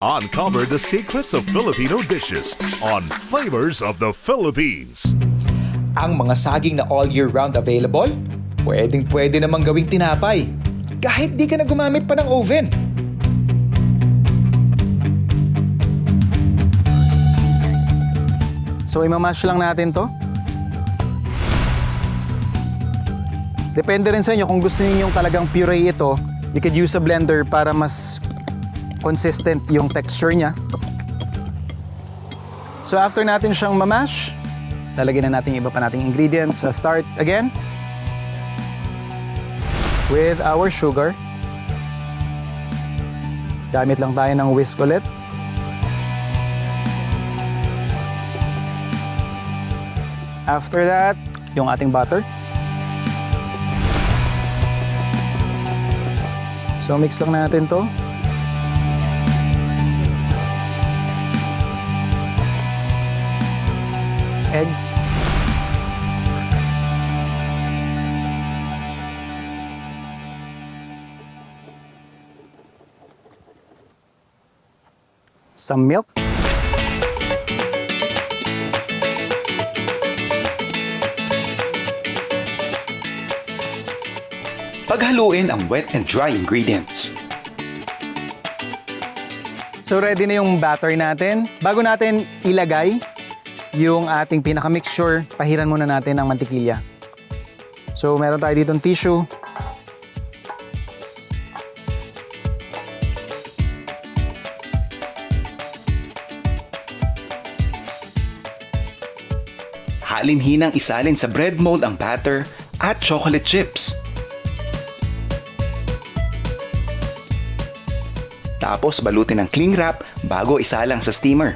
Uncover the secrets of Filipino dishes on Flavors of the Philippines. Ang mga saging na all year round available, pwedeng-pwede namang gawing tinapay. Kahit di ka na gumamit pa ng oven. So imamash lang natin to. Depende rin sa inyo kung gusto niyo talagang puree ito, you could use a blender para mas consistent yung texture niya. So after natin siyang mamash, lalagyan na natin yung iba pa nating ingredients. Start again with our sugar. Gamit lang tayo ng whisk ulit. After that, yung ating butter. So mix lang natin to. Egg. Some milk. Paghaluin ang wet and dry ingredients. So ready na yung batter natin. Bago natin ilagay yung ating pinaka-mixture, pahiran muna natin ng mantikilya. So meron tayo ditong tissue. Halinhinang isalin sa bread mold ang batter at chocolate chips. Tapos balutin ng cling wrap bago isalang sa steamer.